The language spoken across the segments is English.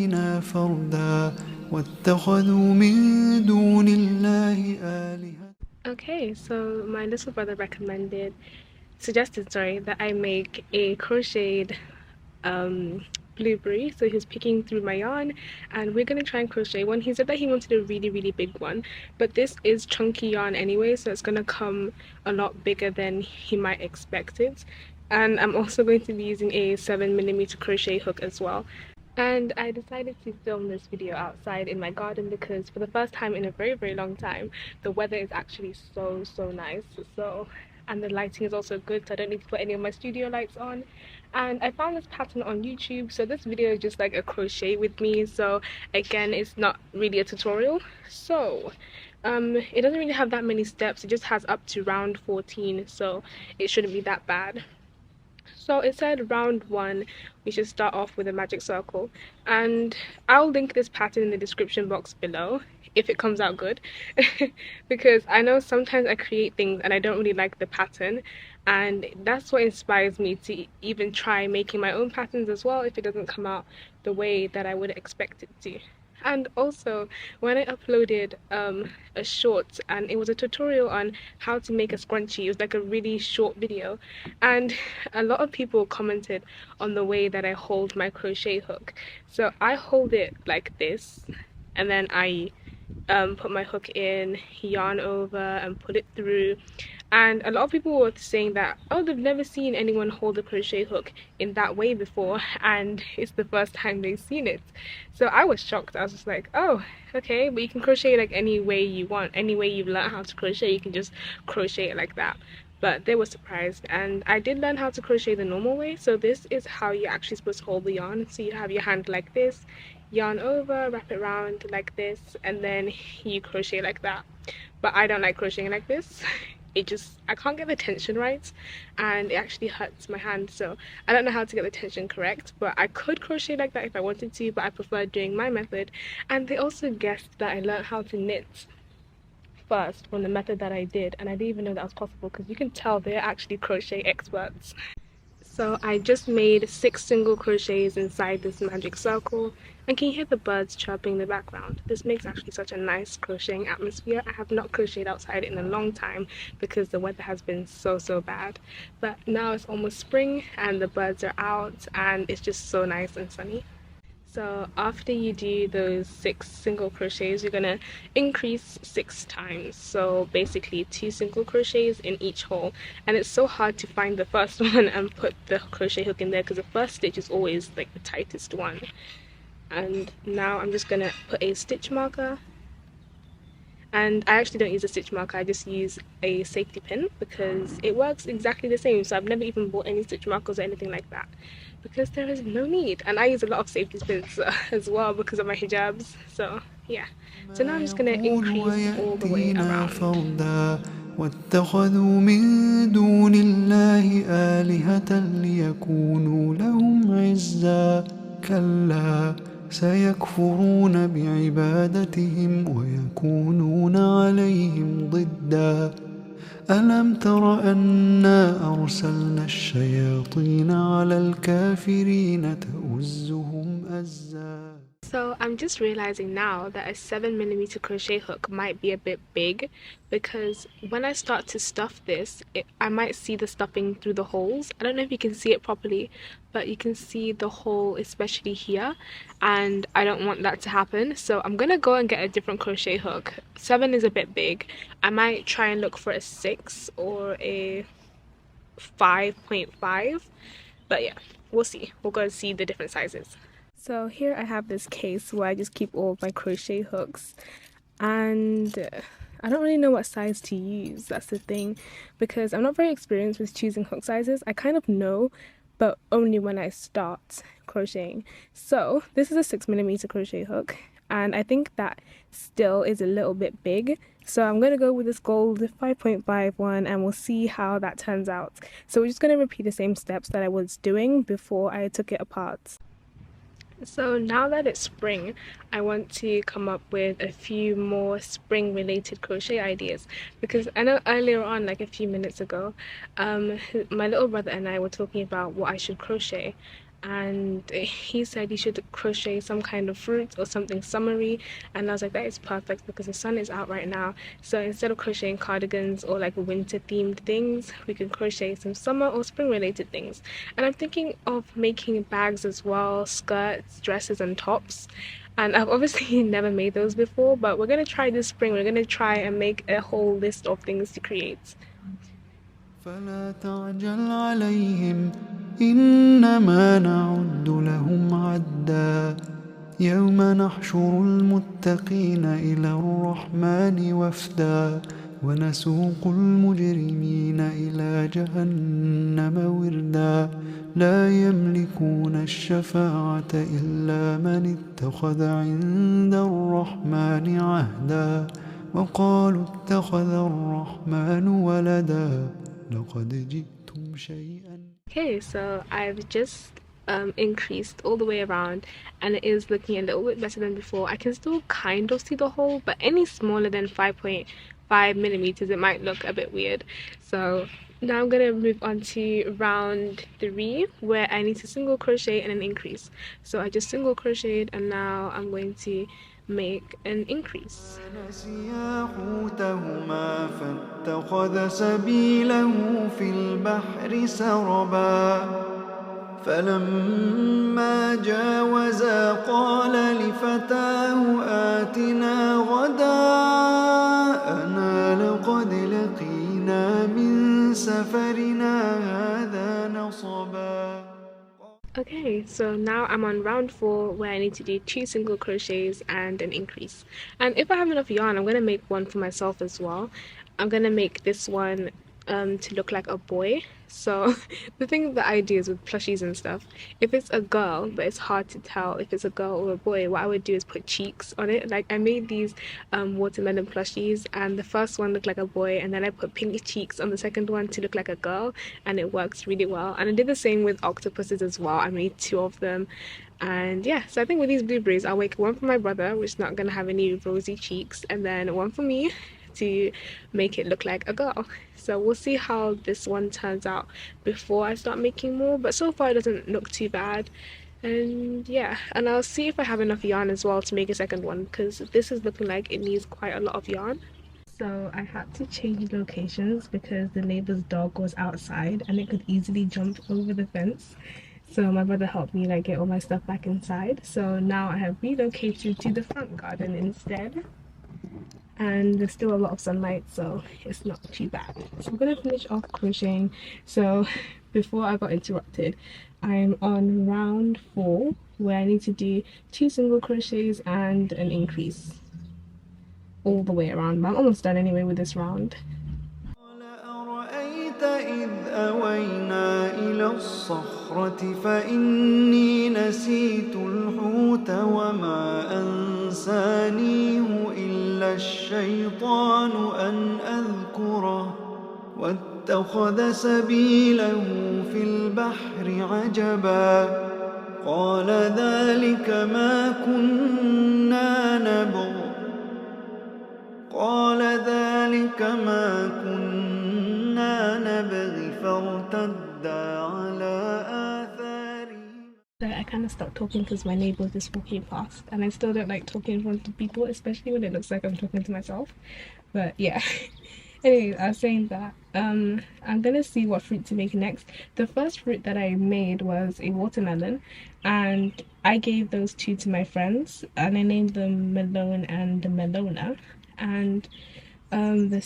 آياتنا فردا واتخذوا من دون الله آلهة. Okay, so my little brother suggested, that I make a crocheted blueberry. So he was picking through my yarn, and we're gonna try and crochet one. He said that he wanted a really, really big one, but this is chunky yarn anyway, so it's gonna come a lot bigger than he might expect it. And I'm also going to be using a 7mm crochet hook as well. And I decided to film this video outside in my garden because for the first time in a very, very long time, the weather is actually so nice. And the lighting is also good, so I don't need to put any of my studio lights on. And I found this pattern on YouTube, so this video is just like a crochet with me. So again, it's not really a tutorial. So it doesn't really have that many steps. It just has up to round 14, so it shouldn't be that bad. So it said round 1 we should start off with a magic circle, and I'll link this pattern in the description box below if it comes out good because I know sometimes I create things and I don't really like the pattern, and that's what inspires me to even try making my own patterns as well if it doesn't come out the way that I would expect it to. And also, when I uploaded a short, and it was a tutorial on how to make a scrunchie, it was like a really short video, and a lot of people commented on the way that I hold my crochet hook. So I hold it like this, and then I put my hook in, yarn over, and put it through. And a lot of people were saying that, oh, they've never seen anyone hold a crochet hook in that way before, and it's the first time they've seen it. So I was shocked. I was just like, oh, okay, but you can crochet like any way you want. Any way you've learned how to crochet, you can just crochet it like that. But they were surprised, and I did learn how to crochet the normal way. So this is how you're actually supposed to hold the yarn. So you have your hand like this, yarn over, wrap it around like this, and then you crochet like that. But I don't like crocheting like this. I can't get the tension right, and it actually hurts my hand, so I don't know how to get the tension correct. But I could crochet like that if I wanted to, but I prefer doing my method. And they also guessed that I learned how to knit first from the method that I did, and I didn't even know that was possible because you can tell they're actually crochet experts. So I just made 6 single crochets inside this magic circle, and can you hear the birds chirping in the background? This makes actually such a nice crocheting atmosphere. I have not crocheted outside in a long time because the weather has been so bad, but now it's almost spring and the birds are out and it's just so nice and sunny. So after you do those 6 single crochets, you're gonna increase 6 times. So basically 2 single crochets in each hole. And it's so hard to find the first one and put the crochet hook in there because the first stitch is always like the tightest one. And now I'm just gonna put a stitch marker. And I actually don't use a stitch marker, I just use a safety pin because it works exactly the same. So I've never even bought any stitch markers or anything like that because there is no need. And I use a lot of safety pins as well because of my hijabs. So yeah. So now I'm just gonna increase all the way around. واتخذوا من دون الله آلهة ليكونوا لهم عزا كلا سيكفرون بعبادتهم ويكونون عليهم ضدا ألم تر أنا أرسلنا الشياطين على الكافرين تؤزهم أزا. So I'm just realizing now that a 7mm crochet hook might be a bit big because when I start to stuff this, I might see the stuffing through the holes. I don't know if you can see it properly, but you can see the hole especially here, and I don't want that to happen. So I'm gonna go and get a different crochet hook. 7 is a bit big. I might try and look for a 6 or a 5.5, but yeah, we'll see. We'll go and see the different sizes. So here I have this case where I just keep all of my crochet hooks, and I don't really know what size to use. That's the thing, because I'm not very experienced with choosing hook sizes. I kind of know, but only when I start crocheting. So this is a 6mm crochet hook, and I think that still is a little bit big. So I'm going to go with this gold 5.5 one, and we'll see how that turns out. So we're just going to repeat the same steps that I was doing before I took it apart. So now that it's spring, I want to come up with a few more spring related crochet ideas, because I know earlier on, like a few minutes ago, my little brother and I were talking about what I should crochet, and he said you should crochet some kind of fruit or something summery, and I was like, that is perfect because the sun is out right now. So instead of crocheting cardigans or like winter themed things, we can crochet some summer or spring related things. And I'm thinking of making bags as well, skirts, dresses, and tops. And I've obviously never made those before, but we're gonna try this spring. We're gonna try and make a whole list of things to create. فلا تعجل عليهم إنما نعد لهم عدا يوم نحشر المتقين إلى الرحمن وفدا ونسوق المجرمين إلى جهنم وردا لا يملكون الشفاعة إلا من اتخذ عند الرحمن عهدا وقالوا اتخذ الرحمن ولدا لقد جئتم شيئا. Okay, so I've just increased all the way around, and it is looking a little bit better than before. I can still kind of see the hole, but any smaller than 5.5 millimeters it might look a bit weird. So now I'm gonna move on to round 3, where I need to single crochet and an increase. So I just single crocheted, and now I'm going to make an increase. نسيا حوتهما فاتخذ سبيله في البحر سربا فلما جاوزا قال لفتاه آتنا غداءنا لقد لقينا من سفرنا هذا نصبا. Okay, so now I'm on round 4 where I need to do 2 single crochets and an increase. And if I have enough yarn, I'm going to make one for myself as well. I'm going to make this one to look like a boy. So the thing with the ideas with plushies and stuff, if it's a girl, but it's hard to tell if it's a girl or a boy, what I would do is put cheeks on it. Like I made these watermelon plushies, and the first one looked like a boy, and then I put pink cheeks on the second one to look like a girl, and it works really well. And I did the same with octopuses as well. I made 2 of them. And yeah, so I think with these blueberries, I'll make one for my brother, which is not gonna have any rosy cheeks, and then one for me to make it look like a girl. So we'll see how this one turns out before I start making more, but so far it doesn't look too bad. And yeah, and I'll see if I have enough yarn as well to make a second one, because this is looking like it needs quite a lot of yarn. So I had to change locations because the neighbor's dog was outside and it could easily jump over the fence. So my brother helped me like get all my stuff back inside. So now I have relocated to the front garden instead, and there's still a lot of sunlight, so it's not too bad. So I'm gonna finish off crocheting. So before I got interrupted, I'm on round 4 where I need to do 2 single crochets and an increase all the way around, but I'm almost done anyway with this round. أرأيت إذ أوينا إلى الصخرة فإني نسيت الحوت وما أنسانيه إلا الشيطان أن أذكره واتخذ سبيله في البحر عجبا قال ذلك ما كنا نبغ قال ذلك ما كنا نبغي فارتدا على آثارهم. I kind of stopped talking because my neighbor was just walking past, and I still don't like talking in front of people, especially when it looks like I'm talking to myself. But yeah. Anyways, I was saying that I'm gonna see what fruit to make next. The first fruit that I made was a watermelon, and I gave those 2 to my friends, and I named them Melone and Melona. And the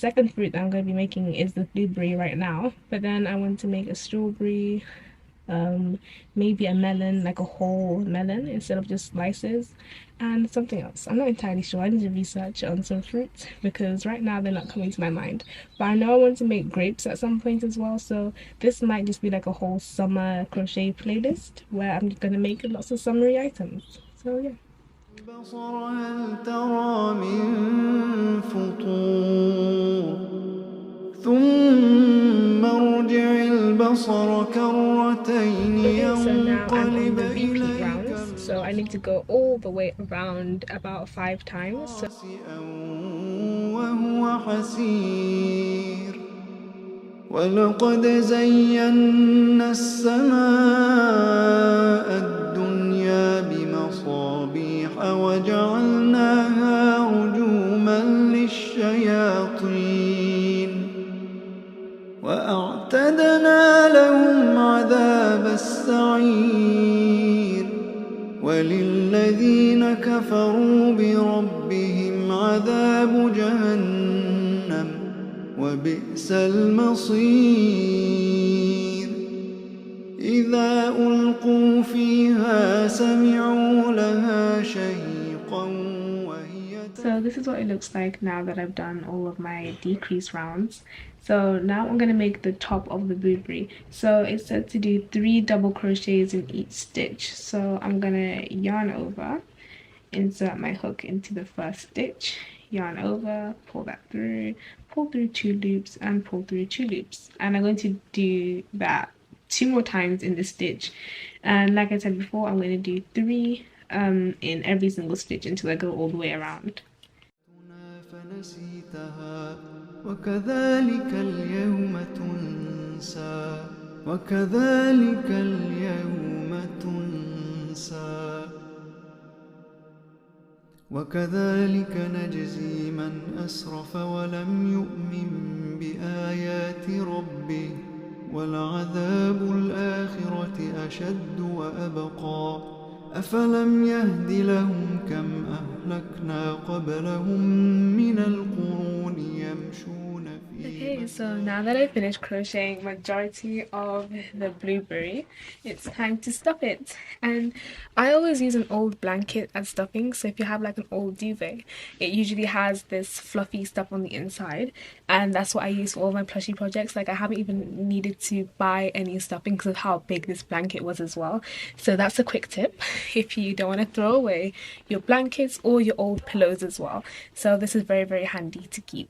second fruit that I'm going to be making is the blueberry right now, but then I want to make a strawberry, maybe a melon, like a whole melon instead of just slices, and something else. I'm not entirely sure. I need to research on some fruits because right now they're not coming to my mind. But I know I want to make grapes at some point as well, so this might just be like a whole summer crochet playlist where I'm going to make lots of summery items. So yeah. البصر هل ترى من فطور ثم ارجع البصر كرتين So now I'm on ينقلب the repeat إليك rounds, so I need to go all the way around about 5 times. خاسئا وهو حسير ولقد زينا السماء الدنيا بمصابيح وجعلناها رجوما للشياطين وأعتدنا لهم عذاب السعير وللذين كفروا بربهم عذاب جهنم وبئس المصير إذا ألقوا فيها سمعوا لها شهيقا وهي So this is what it looks like now that I've done all of my decrease rounds. So now I'm going to make the top of the blueberry. So it said to do 3 double crochets in each stitch. So I'm going to yarn over, insert my hook into the first stitch, yarn over, pull that through, pull through 2 loops and pull through 2 loops. And I'm going to do that 2 more times in this stitch. And like I said before, I'm going to do 3 in every single stitch until I go all the way around. وكذلك اليوم تنسى وكذلك اليوم تنسى وكذلك نجزي من أسرف ولم يؤمن بآيات ربه ولعذاب الآخرة أشد وأبقى أفلم يهد لهم كم أهلكنا قبلهم من القرون يمشون في Okay, so now that I finished crocheting majority of the blueberry, it's time to stuff it. And I always use an old blanket as stuffing, so if you have like an old duvet, it usually has this fluffy stuff on the inside, and that's what I use for all my plushie projects. Like I haven't even needed to buy any stuffing because of how big this blanket was as well. So that's a quick tip if you don't want to throw away your blankets or your old pillows as well. So this is very, very handy to keep.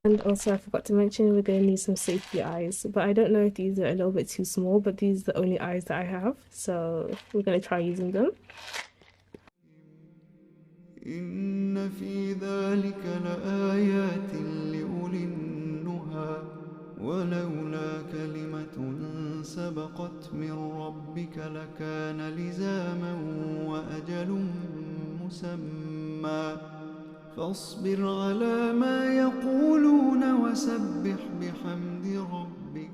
And also I forgot to mention we're going to need some safety eyes, but I don't know if these are a little bit too small, but these are the only eyes that I have, so we're going to try using them. إن في ذلك لآيات لأولي النهى ولولا كلمة سبقت من ربك لكان لزاما وأجل مسمى فاصبر على ما يقولون وسبح بحمد ربك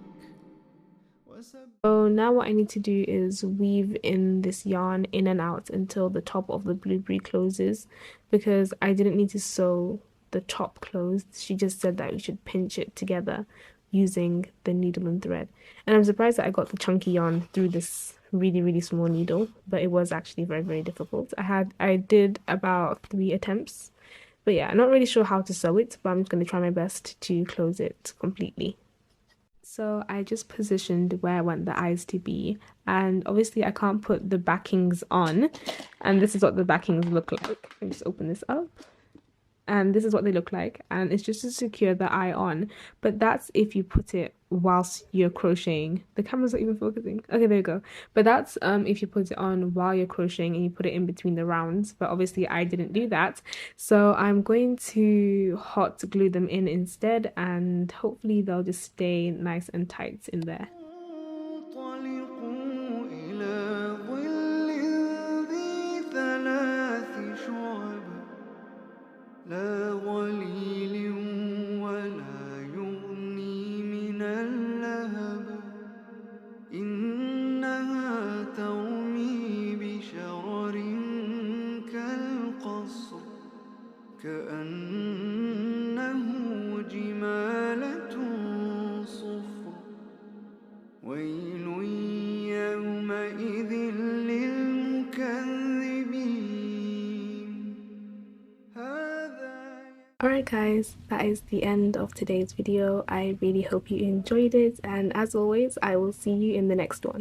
So now what I need to do is weave in this yarn in and out until the top of the blueberry closes, because I didn't need to sew the top closed. She just said that we should pinch it together using the needle and thread. And I'm surprised that I got the chunky yarn through this really small needle, but it was actually very difficult. I did about 3 attempts. But yeah, I'm not really sure how to sew it, but I'm just going to try my best to close it completely. So I just positioned where I want the eyes to be, and obviously I can't put the backings on, and this is what the backings look like. Let me just open this up. And this is what they look like, and it's just to secure the eye on, but that's if you put it whilst you're crocheting. The camera's not even focusing. Okay, there you go. But that's if you put it on while you're crocheting and you put it in between the rounds, but obviously I didn't do that, so I'm going to hot glue them in instead, and hopefully they'll just stay nice and tight in there. لا ظليل ولا يغني من اللهب إنها ترمي بشرر كالقصر كأنه جمالة صفر ويل يومئذ Alright guys, that is the end of today's video. I really hope you enjoyed it, and as always, I will see you in the next one.